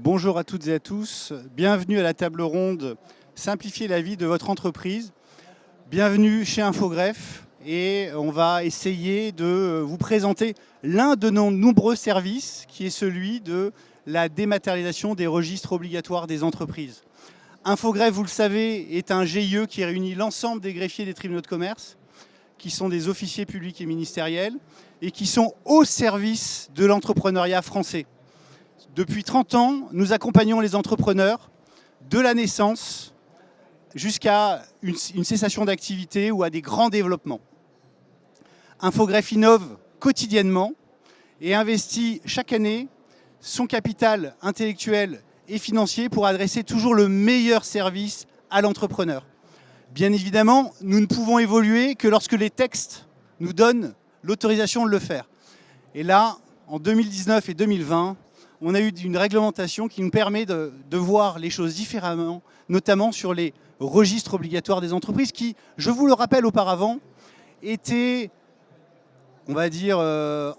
Bonjour à toutes et à tous, bienvenue à la table ronde Simplifier la vie de votre entreprise. Bienvenue chez Infogreffe et on va essayer de vous présenter l'un de nos nombreux services qui est celui de la dématérialisation des registres obligatoires des entreprises. Infogreffe, vous le savez, est un GIE qui réunit l'ensemble des greffiers des tribunaux de commerce, qui sont des officiers publics et ministériels et qui sont au service de l'entrepreneuriat français. Depuis 30 ans, nous accompagnons les entrepreneurs de la naissance jusqu'à une cessation d'activité ou à des grands développements. Infogreffe innove quotidiennement et investit chaque année son capital intellectuel et financier pour adresser toujours le meilleur service à l'entrepreneur. Bien évidemment, nous ne pouvons évoluer que lorsque les textes nous donnent l'autorisation de le faire. Et là, en 2019 et 2020, on a eu une réglementation qui nous permet de voir les choses différemment, notamment sur les registres obligatoires des entreprises qui, je vous le rappelle auparavant, étaient, on va dire,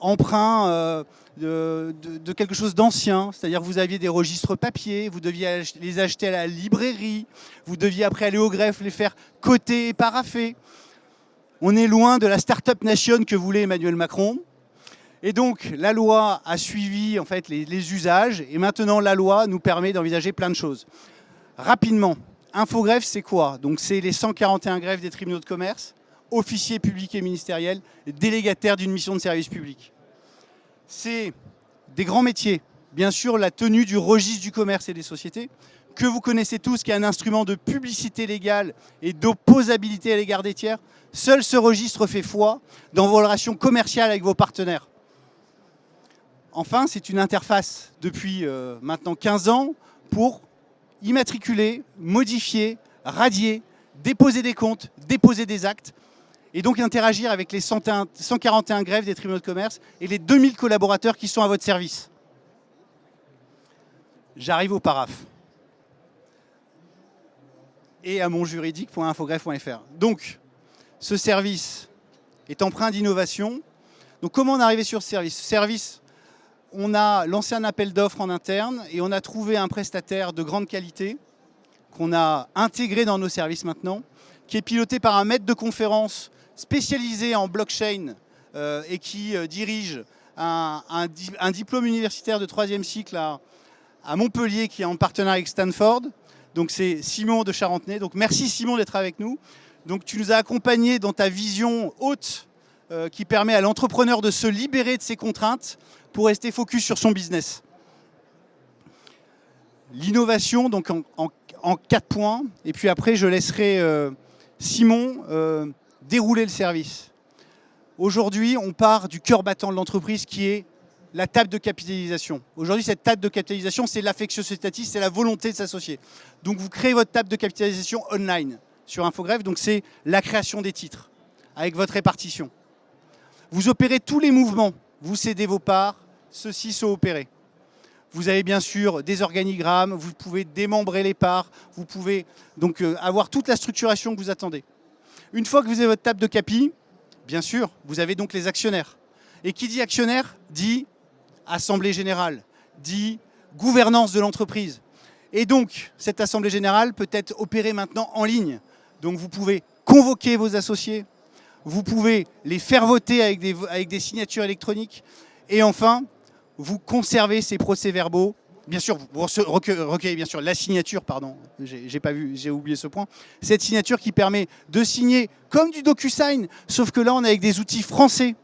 emprunts de quelque chose d'ancien. C'est-à-dire que vous aviez des registres papier, vous deviez les acheter à la librairie, vous deviez après aller au greffe les faire coter et paraffer. On est loin de la start-up nation que voulait Emmanuel Macron. Et donc, la loi a suivi en fait, les usages et maintenant, la loi nous permet d'envisager plein de choses. Rapidement, Infogreffe, c'est quoi? Donc, c'est les 141 greffes des tribunaux de commerce, officiers publics et ministériels, délégataires d'une mission de service public. C'est des grands métiers. Bien sûr, la tenue du registre du commerce et des sociétés, que vous connaissez tous, qui est un instrument de publicité légale et d'opposabilité à l'égard des tiers. Seul ce registre fait foi dans vos relations commerciales avec vos partenaires. Enfin, c'est une interface depuis maintenant 15 ans pour immatriculer, modifier, radier, déposer des comptes, déposer des actes et donc interagir avec les 141 greffes des tribunaux de commerce et les 2000 collaborateurs qui sont à votre service. J'arrive au paraphe et à mon juridique.infogreffe.fr. Donc, ce service est empreint d'innovation. Donc, comment on est arrivé sur ce service? On a lancé un appel d'offres en interne et on a trouvé un prestataire de grande qualité qu'on a intégré dans nos services maintenant, qui est piloté par un maître de conférence spécialisé en blockchain et qui dirige un diplôme universitaire de 3e cycle à Montpellier, qui est en partenariat avec Stanford. Donc c'est Simon de Charentenay. Donc merci Simon d'être avec nous. Donc tu nous as accompagnés dans ta vision haute qui permet à l'entrepreneur de se libérer de ses contraintes pour rester focus sur son business. L'innovation, donc en 4 points, et puis après je laisserai Simon dérouler le service. Aujourd'hui, on part du cœur battant de l'entreprise qui est la table de capitalisation. Aujourd'hui, cette table de capitalisation, c'est l'affectio statis, c'est la volonté de s'associer. Donc vous créez votre table de capitalisation online sur Infogreffe, donc c'est la création des titres avec votre répartition. Vous opérez tous les mouvements, vous cédez vos parts, ceux-ci sont opérés. Vous avez bien sûr des organigrammes, vous pouvez démembrer les parts, vous pouvez donc avoir toute la structuration que vous attendez. Une fois que vous avez votre table de capi, bien sûr, vous avez donc les actionnaires. Et qui dit actionnaire dit assemblée générale, dit gouvernance de l'entreprise. Et donc, cette assemblée générale peut être opérée maintenant en ligne. Donc vous pouvez convoquer vos associés, vous pouvez les faire voter avec des signatures électroniques. Et enfin, vous conservez ces procès-verbaux. Bien sûr, vous recueillez bien sûr la signature, pardon, j'ai pas vu, j'ai oublié ce point. Cette signature qui permet de signer comme du DocuSign, sauf que là, on est avec des outils français,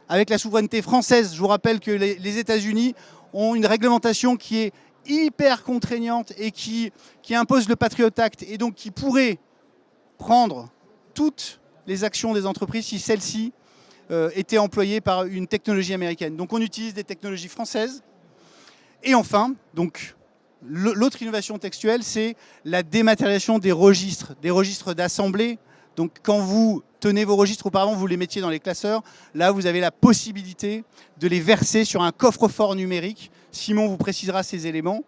avec la souveraineté française. Je vous rappelle que les États-Unis ont une réglementation qui est hyper contraignante et qui impose le Patriot Act et donc qui pourrait prendre toutes les actions des entreprises si celles-ci étaient employées par une technologie américaine. Donc on utilise des technologies françaises. Et enfin, donc l'autre innovation textuelle, c'est la dématérialisation des registres d'assemblée. Donc quand vous tenez vos registres, auparavant vous les mettiez dans les classeurs, là vous avez la possibilité de les verser sur un coffre-fort numérique. Simon vous précisera ces éléments.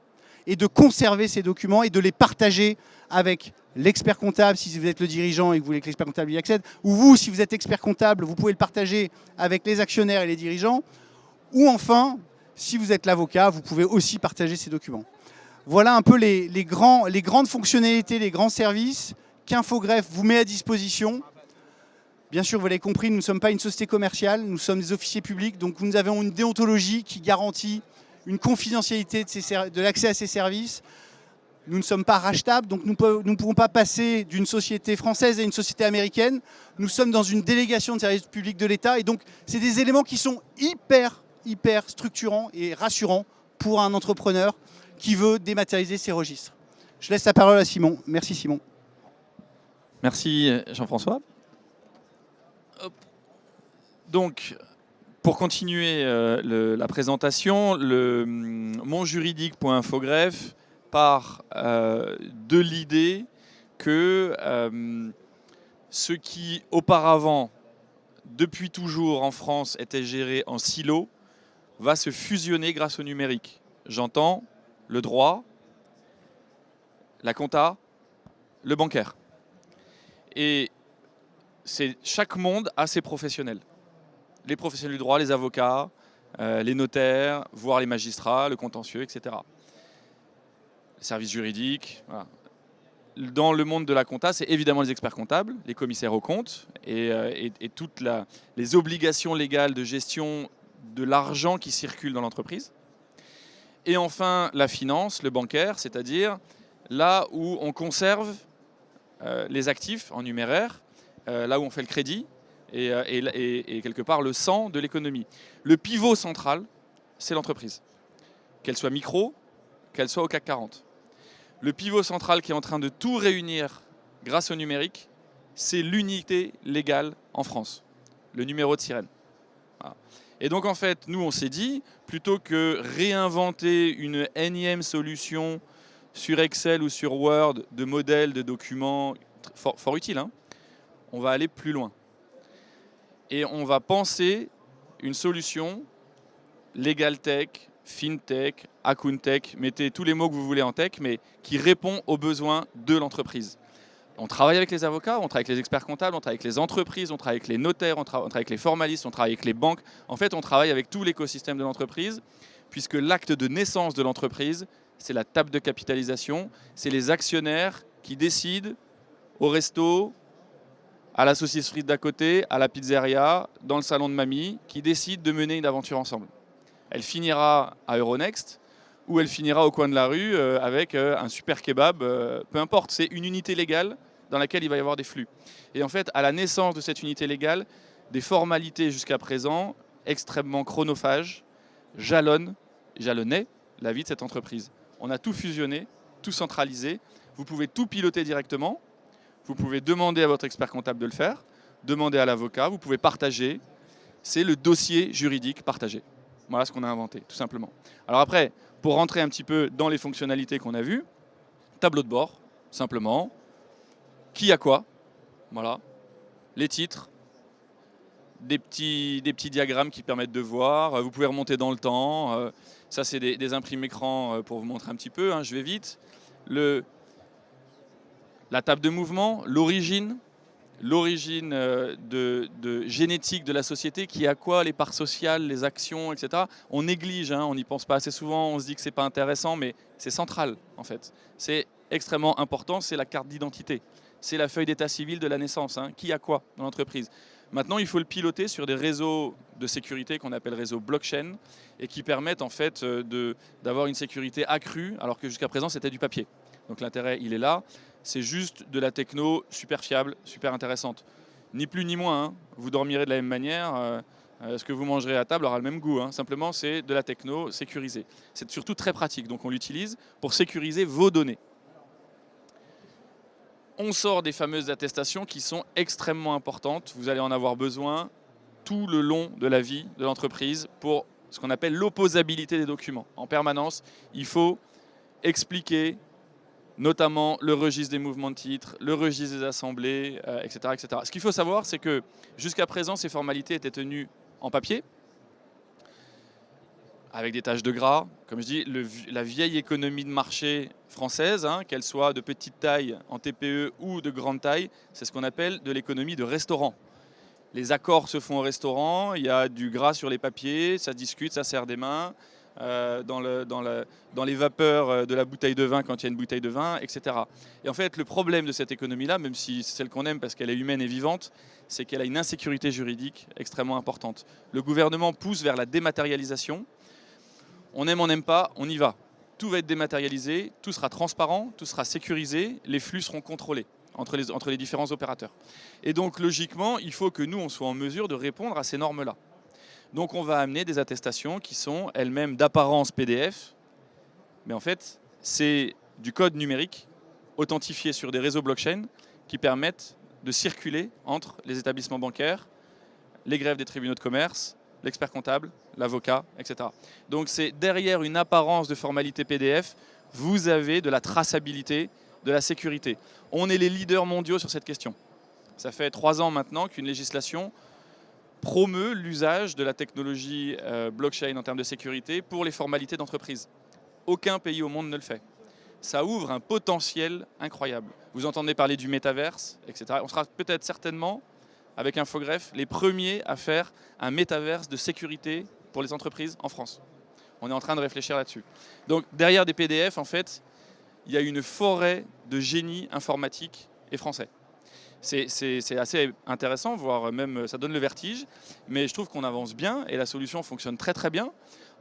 Et de conserver ces documents et de les partager avec l'expert comptable si vous êtes le dirigeant et que vous voulez que l'expert comptable y accède. Ou vous, si vous êtes expert comptable, vous pouvez le partager avec les actionnaires et les dirigeants. Ou enfin, Si vous êtes l'avocat, vous pouvez aussi partager ces documents. Voilà un peu les grandes fonctionnalités, les grands services qu'Infogreffe vous met à disposition. Bien sûr, vous l'avez compris, nous ne sommes pas une société commerciale, nous sommes des officiers publics, donc nous avons une déontologie qui garantit une confidentialité de l'accès à ces services. Nous ne sommes pas rachetables, donc nous ne pourrons pas passer d'une société française à une société américaine. Nous sommes dans une délégation de services publics de l'État, et donc c'est des éléments qui sont hyper structurants et rassurants pour un entrepreneur qui veut dématérialiser ses registres. Je laisse la parole à Simon. Merci Simon. Merci Jean-François. Donc, pour continuer la présentation, le monjuridique.infogreffe part de l'idée que ce qui auparavant, depuis toujours en France, était géré en silo, va se fusionner grâce au numérique. J'entends le droit, la compta, le bancaire. Et chaque monde a ses professionnels. Les professionnels du droit, les avocats, les notaires, voire les magistrats, le contentieux, etc. Les services juridiques. Voilà. Dans le monde de la compta, c'est évidemment les experts comptables, les commissaires aux comptes et toutes les obligations légales de gestion de l'argent qui circule dans l'entreprise. Et enfin, la finance, le bancaire, c'est-à-dire là où on conserve les actifs en numéraire, là où on fait le crédit et quelque part le sang de l'économie. Le pivot central, c'est l'entreprise, qu'elle soit micro, qu'elle soit au CAC 40. Le pivot central qui est en train de tout réunir grâce au numérique, c'est l'unité légale en France, le numéro de sirène. Voilà. Et donc en fait, nous on s'est dit, plutôt que réinventer une énième solution sur Excel ou sur Word de modèles, de documents, fort utiles, hein, on va aller plus loin. Et on va penser une solution legal tech, fintech, account tech, mettez tous les mots que vous voulez en tech, mais qui répond aux besoins de l'entreprise. On travaille avec les avocats, on travaille avec les experts comptables, on travaille avec les entreprises, on travaille avec les notaires, on travaille avec les formalistes, on travaille avec les banques. En fait, on travaille avec tout l'écosystème de l'entreprise, puisque l'acte de naissance de l'entreprise, c'est la table de capitalisation, c'est les actionnaires qui décident au resto, à la saucisse frite d'à côté, à la pizzeria, dans le salon de mamie, qui décident de mener une aventure ensemble. Elle finira à Euronext ou elle finira au coin de la rue avec un super kebab, peu importe. C'est une unité légale dans laquelle il va y avoir des flux. Et en fait, à la naissance de cette unité légale, des formalités jusqu'à présent extrêmement chronophages jalonnaient la vie de cette entreprise. On a tout fusionné, tout centralisé. Vous pouvez tout piloter directement. Vous pouvez demander à votre expert comptable de le faire, demander à l'avocat, vous pouvez partager. C'est le dossier juridique partagé. Voilà ce qu'on a inventé, tout simplement. Alors après, pour rentrer un petit peu dans les fonctionnalités qu'on a vues, tableau de bord, simplement. Qui a quoi? Voilà. Les titres. Des petits diagrammes qui permettent de voir. Vous pouvez remonter dans le temps. Ça, c'est des imprimes écran pour vous montrer un petit peu. Hein, je vais vite. La table de mouvement, l'origine de génétique de la société, qui a quoi, les parts sociales, les actions, etc. On néglige, hein, on n'y pense pas assez souvent, on se dit que ce n'est pas intéressant, mais c'est central en fait. C'est extrêmement important, c'est la carte d'identité. C'est la feuille d'état civil de la naissance, hein, qui a quoi dans l'entreprise. Maintenant, il faut le piloter sur des réseaux de sécurité qu'on appelle réseaux blockchain et qui permettent en fait d'avoir une sécurité accrue, alors que jusqu'à présent, c'était du papier. Donc l'intérêt, il est là. C'est juste de la techno super fiable, super intéressante. Ni plus ni moins, hein. Vous dormirez de la même manière. Ce que vous mangerez à table aura le même goût. Hein. Simplement, c'est de la techno sécurisée. C'est surtout très pratique. Donc on l'utilise pour sécuriser vos données. On sort des fameuses attestations qui sont extrêmement importantes. Vous allez en avoir besoin tout le long de la vie de l'entreprise pour ce qu'on appelle l'opposabilité des documents. En permanence, il faut expliquer notamment le registre des mouvements de titres, le registre des assemblées, etc., etc. Ce qu'il faut savoir, c'est que jusqu'à présent, ces formalités étaient tenues en papier, avec des taches de gras. Comme je dis, la vieille économie de marché française, hein, qu'elle soit de petite taille en TPE ou de grande taille, c'est ce qu'on appelle de l'économie de restaurant. Les accords se font au restaurant, il y a du gras sur les papiers, ça discute, ça serre des mains. dans les vapeurs de la bouteille de vin quand il y a une bouteille de vin, etc. Et en fait, le problème de cette économie-là, même si c'est celle qu'on aime parce qu'elle est humaine et vivante, c'est qu'elle a une insécurité juridique extrêmement importante. Le gouvernement pousse vers la dématérialisation. On aime, on n'aime pas, on y va. Tout va être dématérialisé, tout sera transparent, tout sera sécurisé, les flux seront contrôlés entre les différents opérateurs. Et donc, logiquement, il faut que nous, on soit en mesure de répondre à ces normes-là. Donc on va amener des attestations qui sont elles-mêmes d'apparence PDF, mais en fait c'est du code numérique authentifié sur des réseaux blockchain qui permettent de circuler entre les établissements bancaires, les greffes des tribunaux de commerce, l'expert comptable, l'avocat, etc. Donc c'est derrière une apparence de formalité PDF, vous avez de la traçabilité, de la sécurité. On est les leaders mondiaux sur cette question. Ça fait 3 ans maintenant qu'une législation promeut l'usage de la technologie blockchain en termes de sécurité pour les formalités d'entreprise. Aucun pays au monde ne le fait. Ça ouvre un potentiel incroyable. Vous entendez parler du métaverse, etc. On sera peut-être certainement, avec Infogreffe, les premiers à faire un métaverse de sécurité pour les entreprises en France. On est en train de réfléchir là-dessus. Donc derrière des PDF, en fait, il y a une forêt de génie informatique et français. C'est assez intéressant, voire même ça donne le vertige, mais je trouve qu'on avance bien et la solution fonctionne très très bien.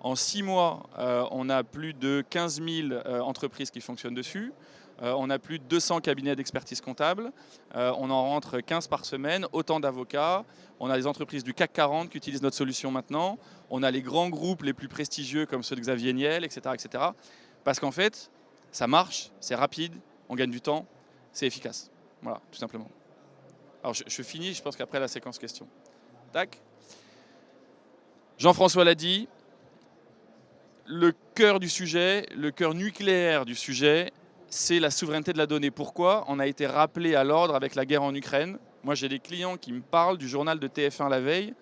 En 6 mois, on a plus de 15 000 entreprises qui fonctionnent dessus. On a plus de 200 cabinets d'expertise comptable. On en rentre 15 par semaine, autant d'avocats. On a des entreprises du CAC 40 qui utilisent notre solution maintenant. On a les grands groupes les plus prestigieux comme ceux de Xavier Niel, etc. etc. Parce qu'en fait, ça marche, c'est rapide, on gagne du temps, c'est efficace. Voilà, tout simplement. Alors je finis, je pense qu'après la séquence questions. Tac. Jean-François l'a dit, le cœur du sujet, le cœur nucléaire du sujet, c'est la souveraineté de la donnée. Pourquoi? On a été rappelé à l'ordre avec la guerre en Ukraine. Moi, j'ai des clients qui me parlent du journal de TF1 la veille,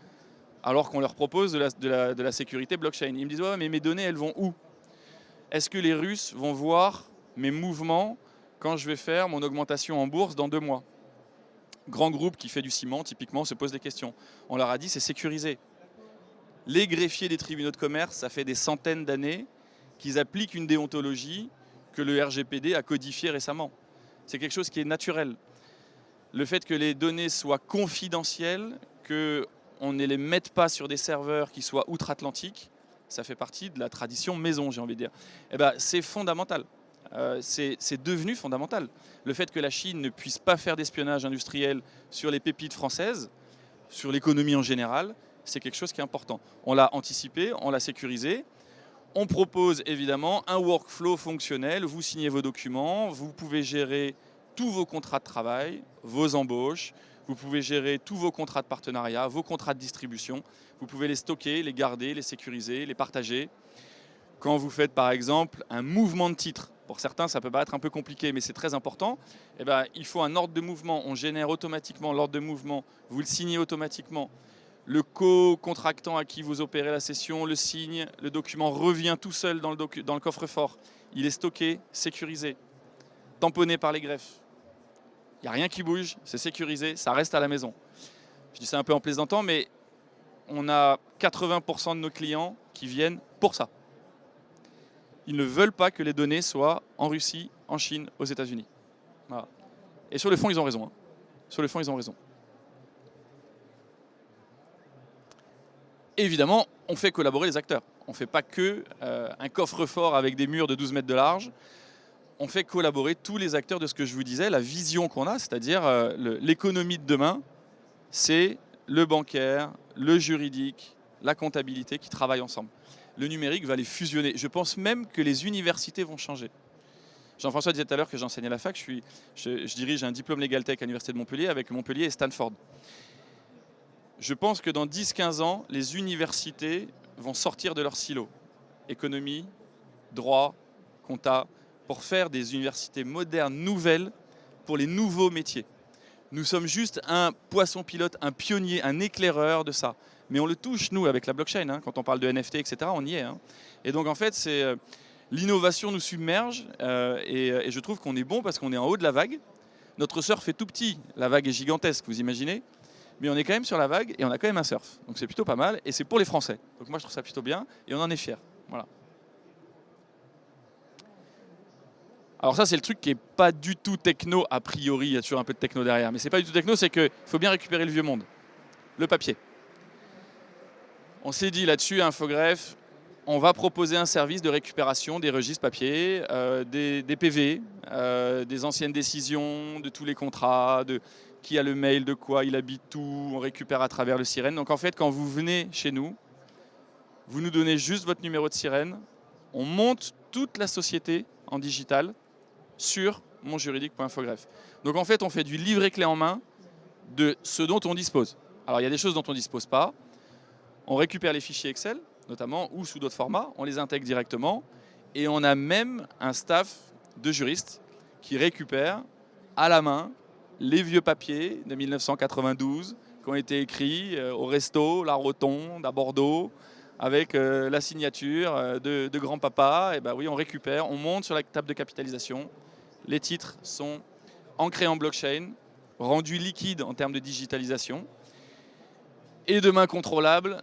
alors qu'on leur propose de la sécurité blockchain. Ils me disent, ouais, mais mes données, elles vont où? Est-ce que les Russes vont voir mes mouvements quand je vais faire mon augmentation en bourse dans 2 mois? Grand groupe qui fait du ciment, typiquement, se pose des questions. On leur a dit, c'est sécurisé. Les greffiers des tribunaux de commerce, ça fait des centaines d'années qu'ils appliquent une déontologie que le RGPD a codifiée récemment. C'est quelque chose qui est naturel. Le fait que les données soient confidentielles, qu'on ne les mette pas sur des serveurs qui soient outre-Atlantique, ça fait partie de la tradition maison, j'ai envie de dire. Eh ben, c'est fondamental. C'est devenu fondamental. Le fait que la Chine ne puisse pas faire d'espionnage industriel sur les pépites françaises, sur l'économie en général, c'est quelque chose qui est important. On l'a anticipé, on l'a sécurisé. On propose évidemment un workflow fonctionnel. Vous signez vos documents, vous pouvez gérer tous vos contrats de travail, vos embauches, vous pouvez gérer tous vos contrats de partenariat, vos contrats de distribution. Vous pouvez les stocker, les garder, les sécuriser, les partager. Quand vous faites par exemple un mouvement de titre, pour certains ça peut paraître un peu compliqué mais c'est très important, eh ben, il faut un ordre de mouvement, on génère automatiquement l'ordre de mouvement, vous le signez automatiquement, le co-contractant à qui vous opérez la session le signe, le document revient tout seul dans le coffre-fort, il est stocké, sécurisé, tamponné par les greffes, il n'y a rien qui bouge, c'est sécurisé, ça reste à la maison. Je dis ça un peu en plaisantant mais on a 80% de nos clients qui viennent pour ça. Ils ne veulent pas que les données soient en Russie, en Chine, aux États-Unis. Voilà. Et sur le fond, ils ont raison. Hein. Sur le fond, ils ont raison. Évidemment, on fait collaborer les acteurs. On ne fait pas que un coffre-fort avec des murs de 12 mètres de large. On fait collaborer tous les acteurs de ce que je vous disais, la vision qu'on a, c'est-à-dire l'économie de demain, c'est le bancaire, le juridique, la comptabilité qui travaillent ensemble. Le numérique va les fusionner. Je pense même que les universités vont changer. Jean-François disait tout à l'heure que j'enseignais à la fac. Je dirige un diplôme Legal Tech à l'Université de Montpellier avec Montpellier et Stanford. Je pense que dans 10-15 ans, les universités vont sortir de leur silo. Économie, droit, compta, pour faire des universités modernes, nouvelles, pour les nouveaux métiers. Nous sommes juste un poisson pilote, un pionnier, un éclaireur de ça. Mais on le touche, nous, avec la blockchain. Hein, quand on parle de NFT, etc., on y est. Hein. Et donc, en fait, l'innovation nous submerge. Et je trouve qu'on est bon parce qu'on est en haut de la vague. Notre surf est tout petit. La vague est gigantesque, vous imaginez. Mais on est quand même sur la vague et on a quand même un surf. Donc, c'est plutôt pas mal. Et c'est pour les Français. Donc, moi, je trouve ça plutôt bien. Et on en est fiers. Voilà. Alors ça, c'est le truc qui n'est pas du tout techno, a priori, il y a toujours un peu de techno derrière, mais c'est pas du tout techno, c'est qu'il faut bien récupérer le vieux monde, le papier. On s'est dit là-dessus, à Infogreffe, on va proposer un service de récupération des registres papier, des PV, des anciennes décisions, de tous les contrats, de qui a le mail, de quoi il habite, tout, on récupère à travers le Sirène. Donc en fait, quand vous venez chez nous, vous nous donnez juste votre numéro de Sirène, on monte toute la société en digital sur monjuridique.infogreffe. Donc en fait, on fait du livret clé en main de ce dont on dispose. Alors il y a des choses dont on ne dispose pas. On récupère les fichiers Excel, notamment, ou sous d'autres formats, on les intègre directement. Et on a même un staff de juristes qui récupère à la main les vieux papiers de 1992 qui ont été écrits au resto, la Rotonde, à Bordeaux, avec la signature de grand-papa. Et ben oui, on récupère, on monte sur la table de capitalisation. Les titres sont ancrés en blockchain, rendus liquides en termes de digitalisation et de main contrôlable.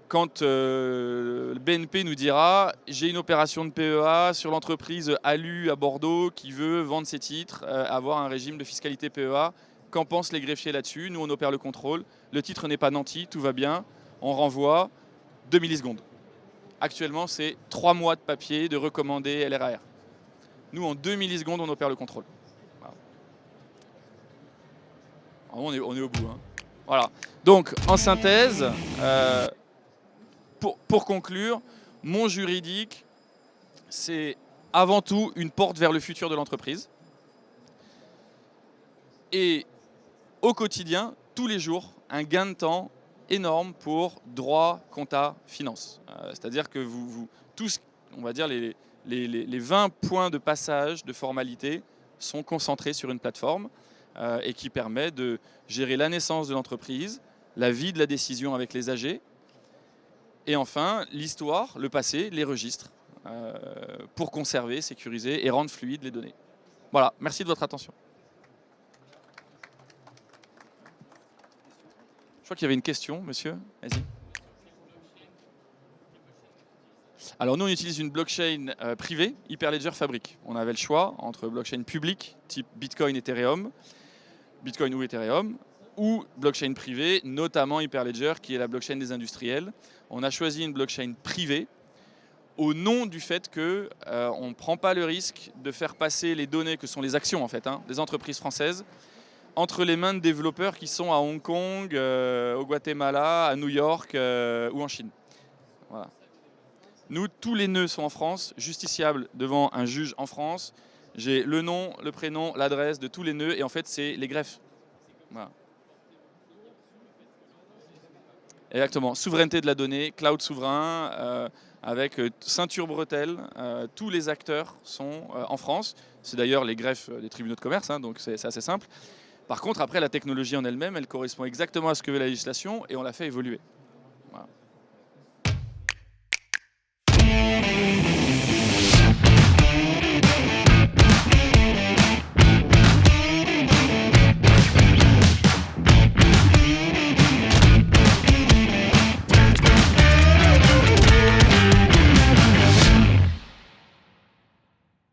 Quand le BNP nous dira « j'ai une opération de PEA sur l'entreprise Alu à Bordeaux qui veut vendre ses titres, avoir un régime de fiscalité PEA, qu'en pensent les greffiers là-dessus ?» Nous, on opère le contrôle. Le titre n'est pas nanti, tout va bien. On renvoie 2 millisecondes. Actuellement, c'est 3 mois de papier de recommandé LRAR. Nous, en 2 millisecondes, on opère le contrôle. Voilà. On est au bout. Hein. Voilà. Donc, en synthèse... Pour conclure, mon juridique, c'est avant tout une porte vers le futur de l'entreprise. Et au quotidien, tous les jours, un gain de temps énorme pour droit, compta, finance. C'est-à-dire que tous, on va dire, les 20 points de passage de formalité sont concentrés sur une plateforme et qui permet de gérer la naissance de l'entreprise, la vie de la décision avec les AG, et enfin, l'histoire, le passé, les registres, pour conserver, sécuriser et rendre fluides les données. Voilà, merci de votre attention. Je crois qu'il y avait une question, monsieur. Vas-y. Alors nous, on utilise une blockchain privée, Hyperledger Fabric. On avait le choix entre blockchain publique, type Bitcoin, Ethereum, Bitcoin ou Ethereum, ou blockchain privée, notamment Hyperledger, qui est la blockchain des industriels. On a choisi une blockchain privée au nom du fait qu'on ne prend pas le risque de faire passer les données, que sont les actions en fait, hein, des entreprises françaises, entre les mains de développeurs qui sont à Hong Kong, au Guatemala, à New York ou en Chine. Voilà. Nous, tous les nœuds sont en France, justiciables devant un juge en France. J'ai le nom, le prénom, l'adresse de tous les nœuds et en fait, c'est les greffes. Voilà. Exactement, souveraineté de la donnée, cloud souverain, avec ceinture bretelle, tous les acteurs sont en France. C'est d'ailleurs les greffes des tribunaux de commerce, hein, donc c'est assez simple. Par contre, après, la technologie en elle-même, elle correspond exactement à ce que veut la législation et on l'a fait évoluer. Voilà.